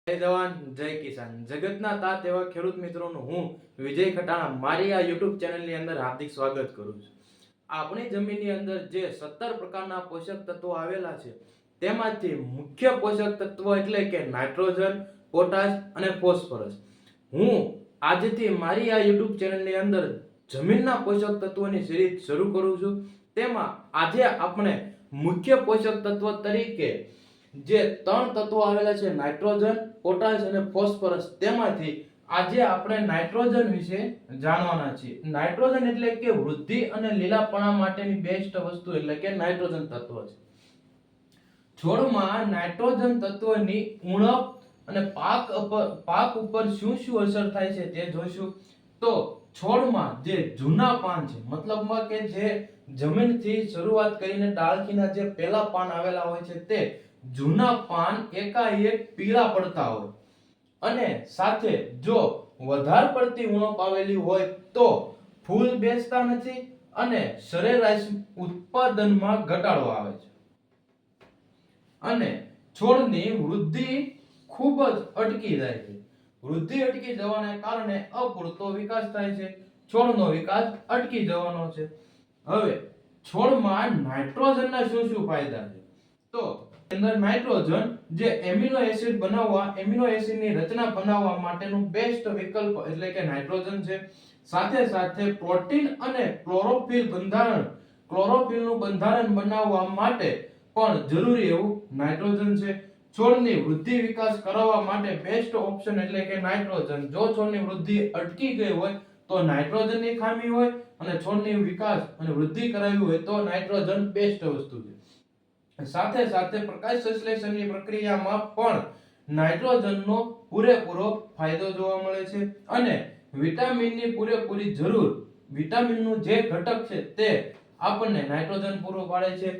જય જવાન જય કિસાન જગતના તાત એવા ખેડૂત મિત્રોનું હું વિજય ખટાણા મારી આ YouTube ચેનલની અંદર હાર્દિક સ્વાગત કરું છું। આપણી જમીનની અંદર જે 17 પ્રકારના પોષક તત્વો આવેલા છે તેમાંથી મુખ્ય પોષક તત્વો એટલે કે નાઇટ્રોજન, પોટાશ અને ફોસ્ફરસ। હું આજથી મારી આ YouTube ચેનલની અંદર જમીનના પોષક તત્વોની સિરીઝ શરૂ કરું છું। તેમાં આજે આપણે મુખ્ય પોષક તત્વો તરીકે જે ત્રણ તત્વો આવેલા છે નાઇટ્રોજન, પોટાશ અને ફોસ્ફરસ, તેમાંથી આજે આપણે નાઇટ્રોજન વિશે જાણવાના છીએ। નાઇટ્રોજન એટલે કે વૃદ્ધિ અને લીલાપણા માટેની બેસ્ટ વસ્તુ એટલે કે નાઇટ્રોજન તત્વ છે। છોડમાં નાઇટ્રોજન તત્વની ઉણપ અને પાક ઉપર શું શું અસર થાય છે તે જોઈશું। તો છોડમાં જે જૂના પાન છે, મતલબમાં કે જે જમીનથી શરૂઆત કરીને ડાળખીના જે પહેલા પાન આવેલા હોય છે તે જૂના પાન એકાએક પીળા પડતા હોય અને સાથે જો વધારે પડતી ઉણપ આવેલી હોય તો ફૂલ બેસતા નથી અને સરેરાશ ઉત્પાદનમાં ઘટાડો આવે છે અને છોડની વૃદ્ધિ ખૂબ જ અટકી જાય છે। વૃદ્ધિ અટકી જવાને કારણે અપૂરતો વિકાસ થાય છે, છોડનો વિકાસ અટકી જવાનો છે। હવે છોડમાં નાઇટ્રોજનના શું શું ફાયદા છે? તો અંદર નાઇટ્રોજન જે એમિનો એસિડ એમિનો એસિડની રચના બનાવવા માટેનું બેસ્ટ વિકલ્પ એટલે કે નાઇટ્રોજન છે। સાથે સાથે પ્રોટીન અને ક્લોરોફિલનું બંધારણ બનાવવા માટે પણ જરૂરી એવું નાઇટ્રોજન છે। છોડની વૃદ્ધિ વિકાસ કરાવવા માટે બેસ્ટ ઓપ્શન એટલે કે નાઇટ્રોજન। જો છોડની વૃદ્ધિ અટકી ગઈ હોય તો નાઇટ્રોજનની ખામી હોય અને છોડની વિકાસ અને વૃદ્ધિ કરાવી હોય તો નાઇટ્રોજન બેસ્ટ વસ્તુ છે। સાથે સાથે પ્રકાશ સંશ્લેષણની પ્રક્રિયામાં પણ નાઇટ્રોજનનો પૂરેપૂરો ફાયદો જોવા મળે છે અને વિટામિનની પૂરેપૂરી જરૂર, વિટામિનનું જે ઘટક છે તે આપણને નાઇટ્રોજન પૂરો પાડે છે।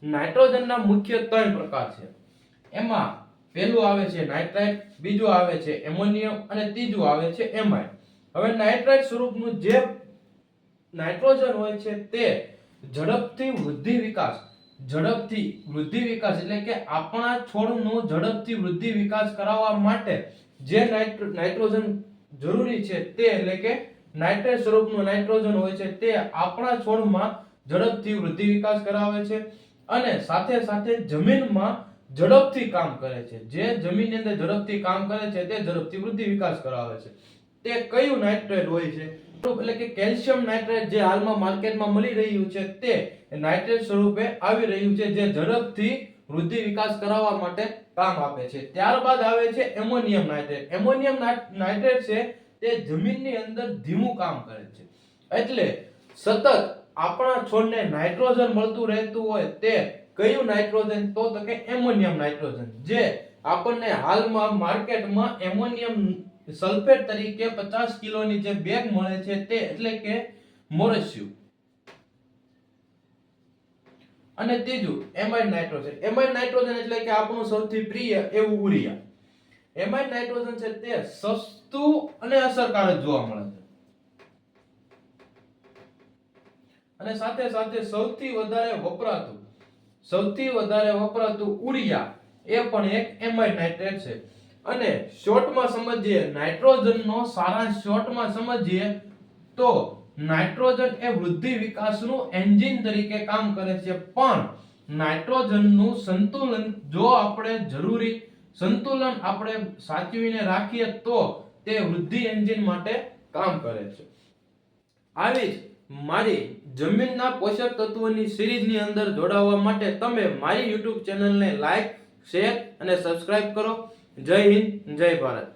નાઇટ્રોજનના મુખ્ય 3 પ્રકાર છે। એમાં પહેલું આવે છે નાઇટ્રાઇટ, બીજું આવે છે એમોનિયમ અને ત્રીજું આવે છે એમાઇડ। હવે નાઇટ્રાઇટ સ્વરૂપનું જે નાઇટ્રોજન હોય છે તે ઝડપથી વૃદ્ધિ વિકાસ એટલે કે આપણા છોડનો ઝડપથી વૃદ્ધિ વિકાસ કરાવવા માટે જે નાઇટ્રોજન જરૂરી છે તે એટલે કે નાઇટ્રેટ સ્વરૂપનું નાઇટ્રોજન હોય છે તે આપણા છોડમાં ઝડપથી વૃદ્ધિ વિકાસ કરાવે છે અને સાથે સાથે જમીનમાં ઝડપથી કામ કરે છે। જે જમીનની અંદર ઝડપથી કામ કરે છે તે ઝડપથી વૃદ્ધિ વિકાસ કરાવે છે। તે કયું નાઇટ્રેટ હોય છે? એટલે કે કેલ્શિયમ નાઇટ્રેટ જે હાલમાં માર્કેટમાં મળી રહ્યું છે તે નાઇટ્રેટ સ્વરૂપે આવી રહ્યું છે જે ઝડપથી વૃદ્ધિ વિકાસ કરાવવા માટે કામ આપે છે। ત્યારબાદ આવે છે એમોનિયમ નાઇટ્રેટ। એમોનિયમ નાઇટ્રેટ છે તે જમીનની અંદર ધીમું કામ કરે છે, એટલે સતત આપણા છોડને નાઇટ્રોજન મળતું રહેતું હોય તે કયું નાઇટ્રોજન? તો કે એમોનિયમ નાઇટ્રોજન, જે આપણને હાલમાં માર્કેટમાં એમોનિયમ સલ્ફેટ તરીકે 50 કિલોની જે બેગ મળે છે તે એટલે કે મોરેસ્યુ। અને ત્રીજું એમાઇડ નાઇટ્રોજન। એમાઇડ નાઇટ્રોજન એટલે કે આપણું સૌથી પ્રિય એવું યુરિયા। એમાઇડ નાઇટ્રોજન છે તે સસ્તું અને અસરકારક જોવા મળે છે અને સાથે સાથે સૌથી વધારે વપરાતું યુરિયા એ પણ એક એમાઇડ નાઇટ્રેટ છે। અને શોર્ટમાં સમજીએ નાઇટ્રોજનનો સારાંશ શોર્ટમાં સમજીએ તો નાઇટ્રોજન એ વૃદ્ધિ વિકાસનું એન્જિન તરીકે કામ કરે છે, પણ નાઇટ્રોજનનું સંતુલન જો આપણે જરૂરી સંતુલન આપણે સાચવીને રાખીએ તો તે વૃદ્ધિ એન્જિન માટે કામ કરે છે। આવી જ મારી જમીનના પોષક તત્વોની સિરીઝની અંદર જોડાવા માટે તમે મારી YouTube ચેનલને લાઈક, શેર અને સબસ્ક્રાઇબ કરો। જય હિન્દ, જય ભારત।